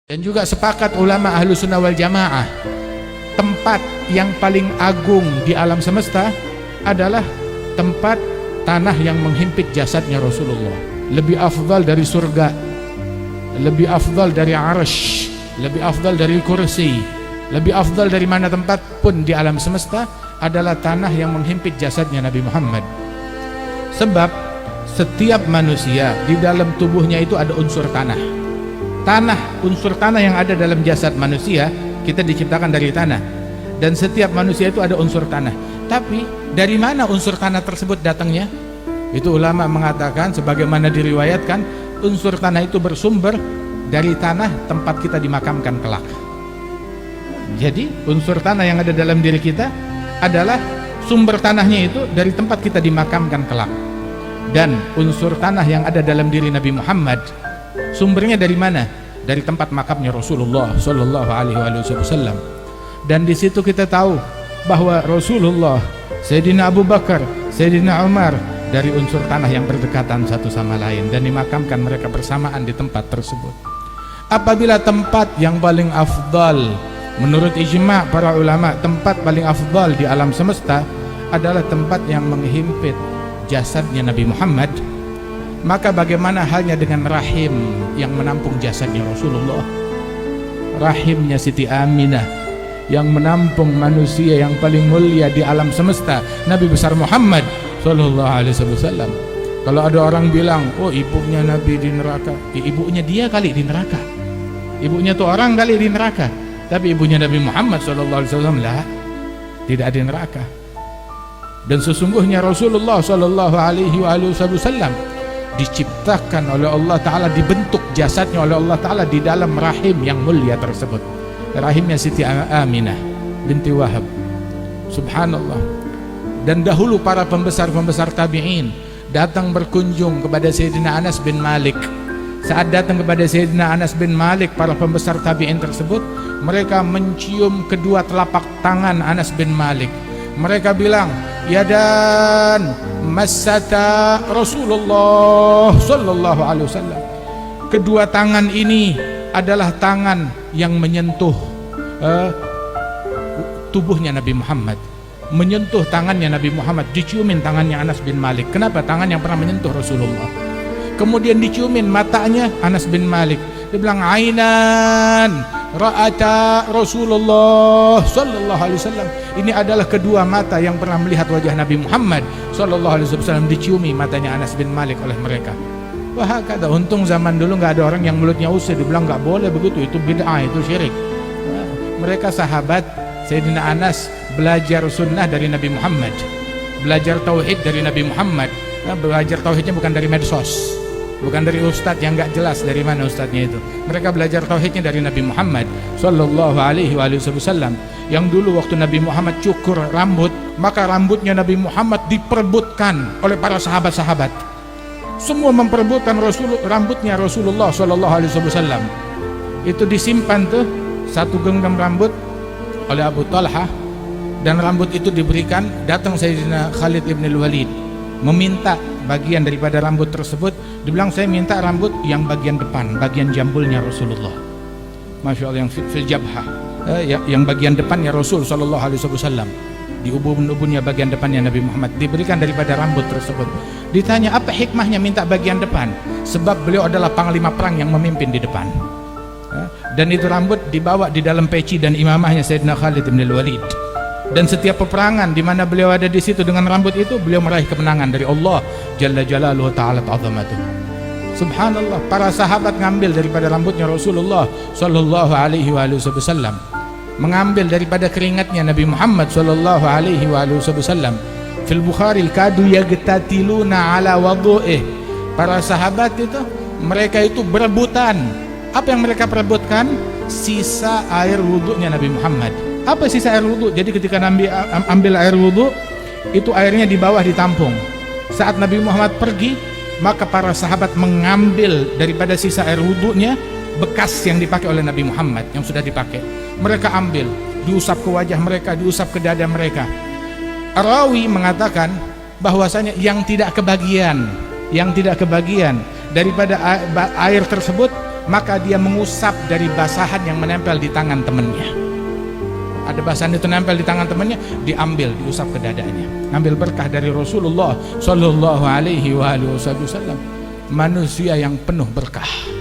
Dan juga sepakat ulama ahlu sunnah wal jamaah, tempat yang paling agung di alam semesta adalah tempat tanah yang menghimpit jasadnya Rasulullah. Lebih afdal dari surga, lebih afdal dari arsy, lebih afdal dari kursi, lebih afdal dari mana tempat pun di alam semesta adalah tanah yang menghimpit jasadnya Nabi Muhammad. Sebab setiap manusia di dalam tubuhnya itu ada unsur tanah. Unsur tanah yang ada dalam jasad manusia, kita diciptakan dari tanah, dan setiap manusia itu ada unsur tanah. Tapi dari mana unsur tanah tersebut datangnya? Itu ulama mengatakan, sebagaimana diriwayatkan, unsur tanah itu bersumber dari tanah tempat kita dimakamkan kelak. Jadi unsur tanah yang ada dalam diri kita adalah sumber tanahnya itu dari tempat kita dimakamkan kelak. Dan unsur tanah yang ada dalam diri Nabi Muhammad, sumbernya dari mana? Dari tempat makamnya Rasulullah Sallallahu Alaihi Wasallam. Dan di situ kita tahu bahwa Rasulullah, Sayyidina Abu Bakar, Sayyidina Umar dari unsur tanah yang berdekatan satu sama lain, dan dimakamkan mereka bersamaan di tempat tersebut. Apabila tempat yang paling afdal menurut ijma' para ulama, tempat paling afdal di alam semesta adalah tempat yang menghimpit jasadnya Nabi Muhammad, maka bagaimana halnya dengan rahim yang menampung jasadnya Rasulullah, rahimnya Siti Aminah yang menampung manusia yang paling mulia di alam semesta, Nabi besar Muhammad Sallallahu Alaihi Wasallam. Kalau ada orang bilang, oh ibunya Nabi di neraka, ibunya dia kali di neraka, ibunya tuh orang kali di neraka, tapi ibunya Nabi Muhammad Sallallahu Alaihi Wasallam lah, tidak di neraka. Dan sesungguhnya Rasulullah Sallallahu Alaihi Wasallam diciptakan oleh Allah Ta'ala, dibentuk jasadnya oleh Allah Ta'ala di dalam rahim yang mulia tersebut, rahimnya Siti Aminah binti Wahab. Subhanallah. Dan dahulu para pembesar-pembesar tabi'in datang berkunjung kepada Sayyidina Anas bin Malik. Saat datang kepada Sayyidina Anas bin Malik, para pembesar tabi'in tersebut, mereka mencium kedua telapak tangan Anas bin Malik. Mereka bilang, ya dan masata Rasulullah Sallallahu Alaihi Wasallam. Kedua tangan ini adalah tangan yang menyentuh tubuhnya Nabi Muhammad, menyentuh tangannya Nabi Muhammad. Diciumin tangannya Anas bin Malik. Kenapa? Tangan yang pernah menyentuh Rasulullah. Kemudian diciumin matanya Anas bin Malik. Dia bilang, ainan ra'ata Rasulullah Sallallahu Alaihi Wasallam. Ini adalah kedua mata yang pernah melihat wajah Nabi Muhammad Sallallahu Alaihi Wasallam. Diciumi matanya Anas bin Malik oleh mereka. Wah, kata untung zaman dulu nggak ada orang yang mulutnya usir, dibilang nggak boleh begitu, itu bid'ah, itu syirik. Mereka sahabat Sayyidina Anas belajar sunnah dari Nabi Muhammad, belajar tauhid dari Nabi Muhammad. Belajar tauhidnya bukan dari medsos, bukan dari ustadz yang nggak jelas dari mana ustadznya itu. Mereka belajar tauhidnya dari Nabi Muhammad Sallallahu Alaihi Wasallam, yang dulu waktu Nabi Muhammad cukur rambut, maka rambutnya Nabi Muhammad diperebutkan oleh para sahabat-sahabat. Semua memperebutkan rambutnya Rasulullah Sallallahu Alaihi Wasallam. Itu disimpan tuh satu genggam rambut oleh Abu Talha, dan rambut itu diberikan. Datang Sayyidina Khalid ibn al-Walid meminta bagian daripada rambut tersebut. Dibilang, saya minta rambut yang bagian depan, bagian jambulnya Rasulullah. Masya Allah, yang fil jabhah, yang bagian depannya Rasul Sallallahu Alaihi Wasallam, di ubun-ubunnya bagian depannya Nabi Muhammad, diberikan daripada rambut tersebut. Ditanya, apa hikmahnya minta bagian depan? Sebab beliau adalah panglima perang yang memimpin di depan. Dan itu rambut dibawa di dalam peci dan imamahnya Sayyidina Khalid bin al-Walid. Dan setiap peperangan di mana beliau ada di situ dengan rambut itu, beliau meraih kemenangan dari Allah Jalla Jalaluhu Ta'ala Ta'zamatuh. Subhanallah, para sahabat ngambil daripada rambutnya Rasulullah Sallallahu Alaihi Wasallam, mengambil daripada keringatnya Nabi Muhammad Sallallahu Alaihi Wasallam. Fil Bukhari, kadu yagtatiluna ala wudu'ih. Para sahabat itu, mereka itu berebutan. Apa yang mereka perebutkan? Sisa air wudu'nya Nabi Muhammad. Apa sisa air wudu? Jadi ketika Nabi ambil air wudu, itu airnya di bawah ditampung. Saat Nabi Muhammad pergi, maka para sahabat mengambil daripada sisa air wudunya, bekas yang dipakai oleh Nabi Muhammad yang sudah dipakai. Mereka ambil, diusap ke wajah mereka, diusap ke dada mereka. Rawi mengatakan bahwasanya yang tidak kebagian daripada air tersebut maka dia mengusap dari basahan yang menempel di tangan temannya. Ada basahan itu nempel di tangan temannya, diambil, diusap ke dadanya. Ngambil berkah dari Rasulullah Shallallahu Alaihi Wasallam. Manusia yang penuh berkah.